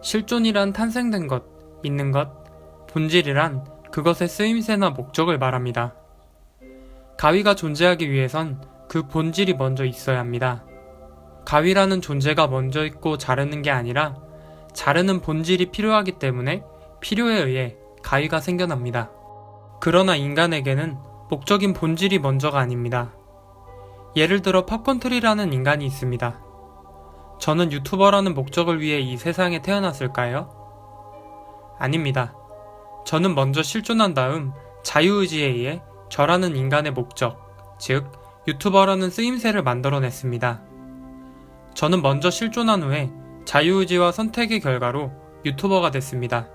실존이란 탄생된 것, 있는 것, 본질이란 그것의 쓰임새나 목적을 말합니다. 가위가 존재하기 위해선 그 본질이 먼저 있어야 합니다. 가위라는 존재가 먼저 있고 자르는 게 아니라 자르는 본질이 필요하기 때문에 필요에 의해 가위가 생겨납니다. 그러나 인간에게는 목적인 본질이 먼저가 아닙니다. 예를 들어 팝콘트리라는 인간이 있습니다. 저는 유튜버라는 목적을 위해 이 세상에 태어났을까요? 아닙니다. 저는 먼저 실존한 다음 자유의지에 의해 저라는 인간의 목적, 즉 유튜버라는 쓰임새를 만들어냈습니다. 저는 먼저 실존한 후에 자유의지와 선택의 결과로 유튜버가 됐습니다.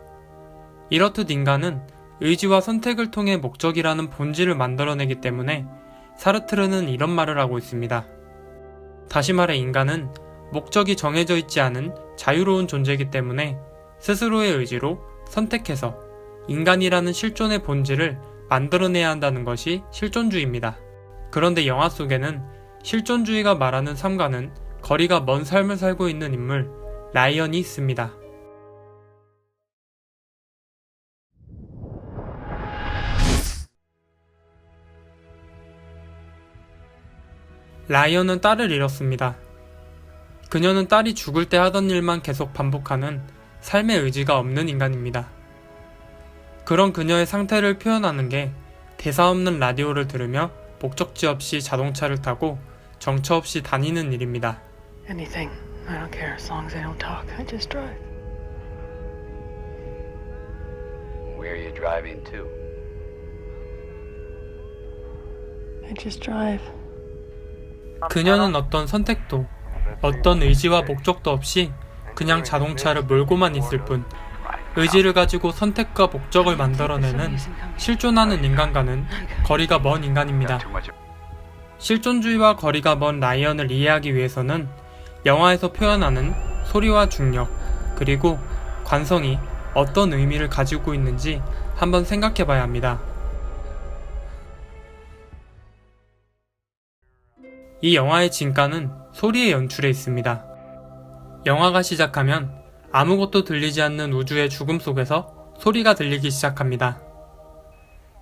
이렇듯 인간은 의지와 선택을 통해 목적이라는 본질을 만들어내기 때문에 사르트르는 이런 말을 하고 있습니다. 다시 말해 인간은 목적이 정해져 있지 않은 자유로운 존재이기 때문에 스스로의 의지로 선택해서 인간이라는 실존의 본질을 만들어내야 한다는 것이 실존주의입니다. 그런데 영화 속에는 실존주의가 말하는 삶과는 거리가 먼 삶을 살고 있는 인물 라이언이 있습니다. 라이언은 딸을 잃었습니다. 그녀는 딸이 죽을 때 하던 일만 계속 반복하는 삶의 의지가 없는 인간입니다. 그런 그녀의 상태를 표현하는 게 대사 없는 라디오를 들으며 목적지 없이 자동차를 타고 정처 없이 다니는 일입니다. Anything. I don't care as long as I don't talk. I just drive. Where are you driving to? I just drive. 그녀는 어떤 선택도, 어떤 의지와 목적도 없이 그냥 자동차를 몰고만 있을 뿐, 의지를 가지고 선택과 목적을 만들어내는 실존하는 인간과는 거리가 먼 인간입니다. 실존주의와 거리가 먼 라이언을 이해하기 위해서는 영화에서 표현하는 소리와 중력, 그리고 관성이 어떤 의미를 가지고 있는지 한번 생각해봐야 합니다. 이 영화의 진가는 소리의 연출에 있습니다. 영화가 시작하면 아무것도 들리지 않는 우주의 죽음 속에서 소리가 들리기 시작합니다.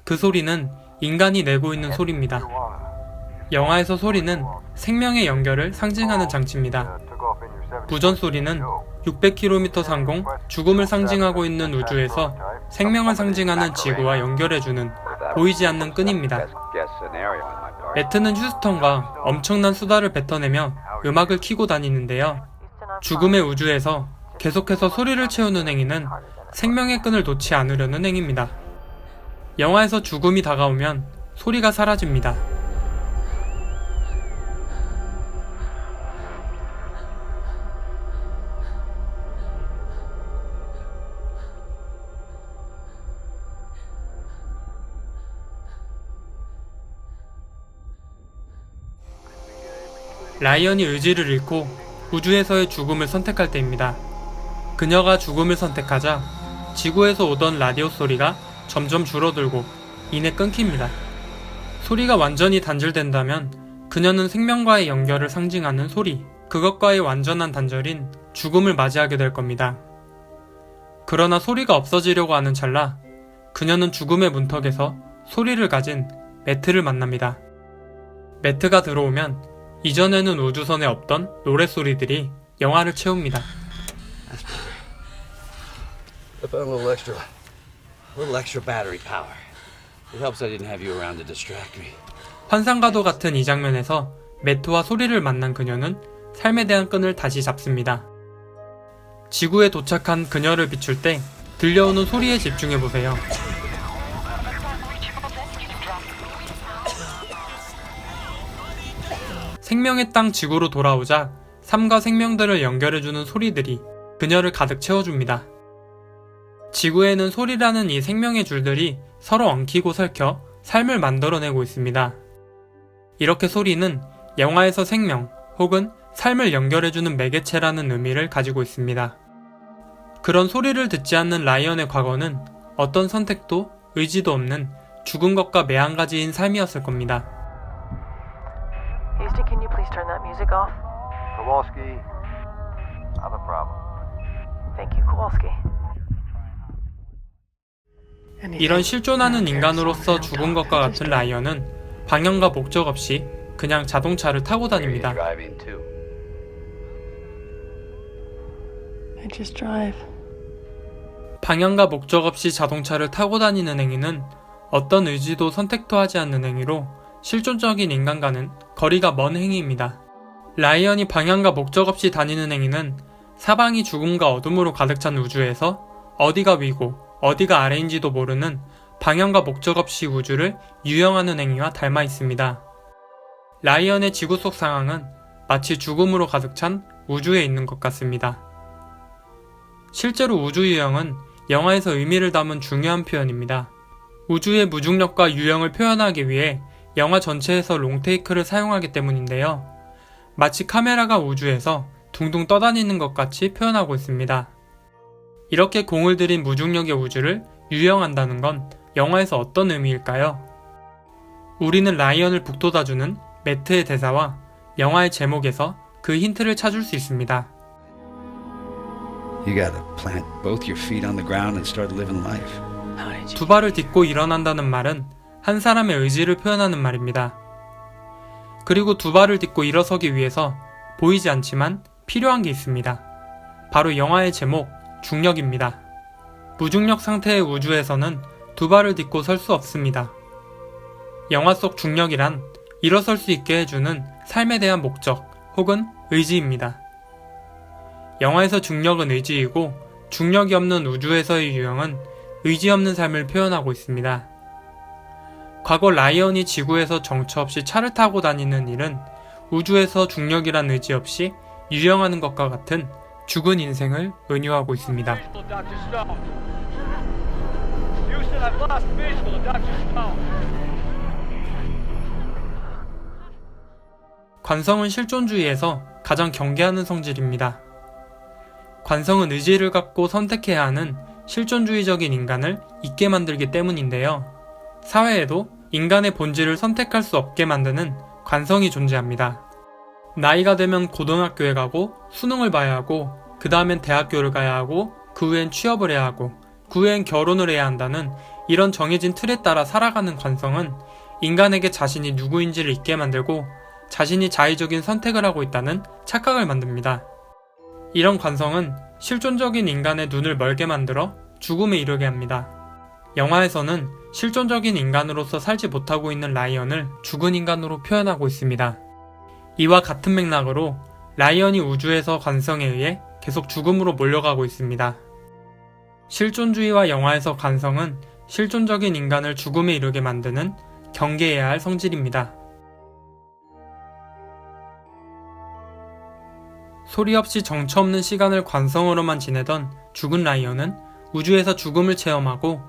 그 소리는 인간이 내고 있는 소리입니다. 영화에서 소리는 생명의 연결을 상징하는 장치입니다. 무전 소리는 600km 상공 죽음을 상징하고 있는 우주에서 생명을 상징하는 지구와 연결해주는 보이지 않는 끈입니다. 매트는 휴스턴과 엄청난 수다를 뱉어내며 음악을 켜고 다니는데요. 죽음의 우주에서 계속해서 소리를 채우는 행위는 생명의 끈을 놓지 않으려는 행위입니다. 영화에서 죽음이 다가오면 소리가 사라집니다. 라이언이 의지를 잃고 우주에서의 죽음을 선택할 때입니다. 그녀가 죽음을 선택하자 지구에서 오던 라디오 소리가 점점 줄어들고 이내 끊깁니다. 소리가 완전히 단절된다면 그녀는 생명과의 연결을 상징하는 소리, 그것과의 완전한 단절인 죽음을 맞이하게 될 겁니다. 그러나 소리가 없어지려고 하는 찰나 그녀는 죽음의 문턱에서 소리를 가진 매트를 만납니다. 매트가 들어오면 이전에는 우주선에 없던 노랫소리들이 영화를 채웁니다. I found a little extra battery power. It helps I didn't have you around to distract me. 환상과도 같은 이 장면에서 매트와 소리를 만난 그녀는 삶에 대한 끈을 다시 잡습니다. 지구에 도착한 그녀를 비출 때 들려오는 소리에 집중해보세요. 생명의 땅 지구로 돌아오자 삶과 생명들을 연결해주는 소리들이 그녀를 가득 채워줍니다. 지구에는 소리라는 이 생명의 줄들이 서로 엉키고 설켜 삶을 만들어내고 있습니다. 이렇게 소리는 영화에서 생명 혹은 삶을 연결해주는 매개체라는 의미를 가지고 있습니다. 그런 소리를 듣지 않는 라이언의 과거는 어떤 선택도 의지도 없는 죽은 것과 매한가지인 삶이었을 겁니다. Houston, can you please turn that music off? Kowalski, not a problem. Thank you, Kowalski. 이런 실존하는 인간으로서 죽은 것과 같은 라이언은 방향과 목적 없이 그냥 자동차를 타고 다닙니다. Driving too. I just drive. 방향과 목적 없이 자동차를 타고 다니는 행위는 어떤 의지도 선택도 하지 않는 행위로 실존적인 인간과는 거리가 먼 행위입니다. 라이언이 방향과 목적 없이 다니는 행위는 사방이 죽음과 어둠으로 가득 찬 우주에서 어디가 위고 어디가 아래인지도 모르는 방향과 목적 없이 우주를 유영하는 행위와 닮아 있습니다. 라이언의 지구 속 상황은 마치 죽음으로 가득 찬 우주에 있는 것 같습니다. 실제로 우주 유영은 영화에서 의미를 담은 중요한 표현입니다. 우주의 무중력과 유영을 표현하기 위해 영화 전체에서 롱테이크를 사용하기 때문인데요. 마치 카메라가 우주에서 둥둥 떠다니는 것 같이 표현하고 있습니다. 이렇게 공을 들인 무중력의 우주를 유영한다는 건 영화에서 어떤 의미일까요? 우리는 라이언을 북돋아주는 매트의 대사와 영화의 제목에서 그 힌트를 찾을 수 있습니다. You gotta plant both your feet on the ground and start living life. How did you? 두 발을 딛고 일어난다는 말은 한 사람의 의지를 표현하는 말입니다. 그리고 두 발을 딛고 일어서기 위해서 보이지 않지만 필요한 게 있습니다. 바로 영화의 제목, 중력입니다. 무중력 상태의 우주에서는 두 발을 딛고 설 수 없습니다. 영화 속 중력이란 일어설 수 있게 해주는 삶에 대한 목적 혹은 의지입니다. 영화에서 중력은 의지이고 중력이 없는 우주에서의 유형은 의지 없는 삶을 표현하고 있습니다. 과거 라이언이 지구에서 정처 없이 차를 타고 다니는 일은 우주에서 중력이란 의지 없이 유영하는 것과 같은 죽은 인생을 은유하고 있습니다. 관성은 실존주의에서 가장 경계하는 성질입니다. 관성은 의지를 갖고 선택해야 하는 실존주의적인 인간을 있게 만들기 때문인데요. 사회에도 인간의 본질을 선택할 수 없게 만드는 관성이 존재합니다. 나이가 되면 고등학교에 가고 수능을 봐야 하고 그 다음엔 대학교를 가야 하고 그 후엔 취업을 해야 하고 그 후엔 결혼을 해야 한다는 이런 정해진 틀에 따라 살아가는 관성은 인간에게 자신이 누구인지를 잊게 만들고 자신이 자의적인 선택을 하고 있다는 착각을 만듭니다. 이런 관성은 실존적인 인간의 눈을 멀게 만들어 죽음에 이르게 합니다. 영화에서는 실존적인 인간으로서 살지 못하고 있는 라이언을 죽은 인간으로 표현하고 있습니다. 이와 같은 맥락으로 라이언이 우주에서 관성에 의해 계속 죽음으로 몰려가고 있습니다. 실존주의와 영화에서 관성은 실존적인 인간을 죽음에 이르게 만드는 경계해야 할 성질입니다. 소리 없이 정처 없는 시간을 관성으로만 지내던 죽은 라이언은 우주에서 죽음을 체험하고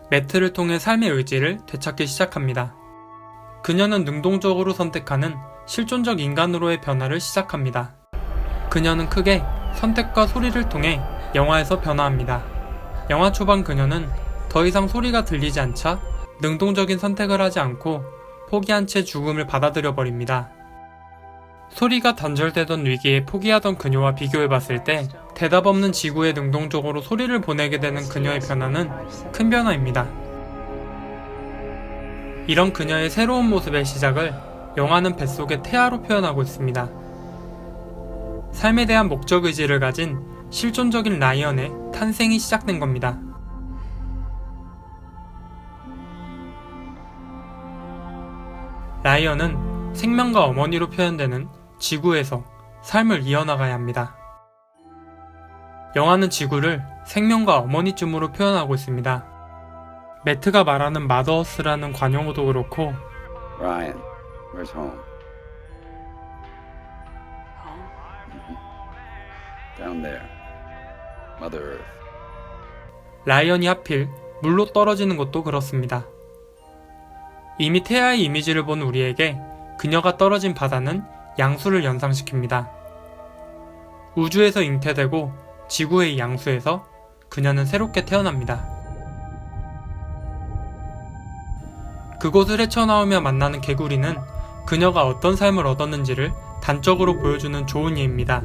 매트를 통해 삶의 의지를 되찾기 시작합니다. 그녀는 능동적으로 선택하는 실존적 인간으로의 변화를 시작합니다. 그녀는 크게 선택과 소리를 통해 영화에서 변화합니다. 영화 초반 그녀는 더 이상 소리가 들리지 않자 능동적인 선택을 하지 않고 포기한 채 죽음을 받아들여 버립니다. 소리가 단절되던 위기에 포기하던 그녀와 비교해봤을 때 대답 없는 지구에 능동적으로 소리를 보내게 되는 그녀의 변화는 큰 변화입니다. 이런 그녀의 새로운 모습의 시작을 영화는 뱃속의 태아로 표현하고 있습니다. 삶에 대한 목적의지를 가진 실존적인 라이언의 탄생이 시작된 겁니다. 라이언은 생명과 어머니로 표현되는 지구에서 삶을 이어나가야 합니다. 영화는 지구를 생명과 어머니쯤으로 표현하고 있습니다. 매트가 말하는 마더어스라는 관용어도 그렇고 Ryan, where's home? Down there. Mother Earth. 라이언이 하필 물로 떨어지는 것도 그렇습니다. 이미 태아의 이미지를 본 우리에게 그녀가 떨어진 바다는 양수를 연상시킵니다. 우주에서 잉태되고 지구의 양수에서 그녀는 새롭게 태어납니다. 그곳을 헤쳐나오며 만나는 개구리는 그녀가 어떤 삶을 얻었는지를 단적으로 보여주는 좋은 예입니다.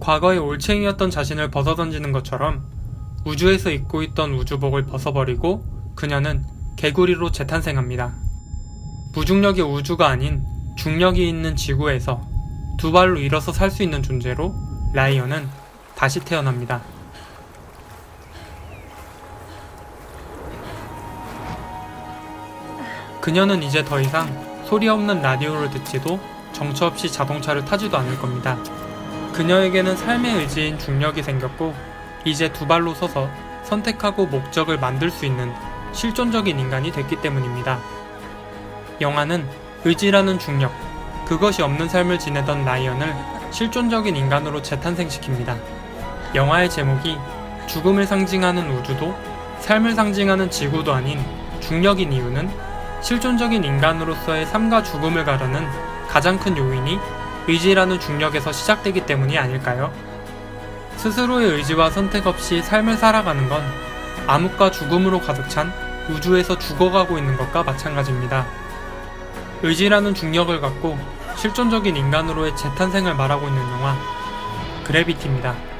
과거의 올챙이였던 자신을 벗어던지는 것처럼 우주에서 입고 있던 우주복을 벗어버리고 그녀는 개구리로 재탄생합니다. 무중력의 우주가 아닌 중력이 있는 지구에서 두 발로 일어서 살 수 있는 존재로 라이언은 다시 태어납니다. 그녀는 이제 더 이상 소리 없는 라디오를 듣지도 정처 없이 자동차를 타지도 않을 겁니다. 그녀에게는 삶의 의지인 중력이 생겼고 이제 두 발로 서서 선택하고 목적을 만들 수 있는 실존적인 인간이 됐기 때문입니다. 영화는 의지라는 중력, 그것이 없는 삶을 지내던 라이언을 실존적인 인간으로 재탄생시킵니다. 영화의 제목이 죽음을 상징하는 우주도 삶을 상징하는 지구도 아닌 중력인 이유는 실존적인 인간으로서의 삶과 죽음을 가르는 가장 큰 요인이 의지라는 중력에서 시작되기 때문이 아닐까요? 스스로의 의지와 선택 없이 삶을 살아가는 건 암흑과 죽음으로 가득 찬 우주에서 죽어가고 있는 것과 마찬가지입니다. 의지라는 중력을 갖고 실존적인 인간으로의 재탄생을 말하고 있는 영화 그래비티입니다.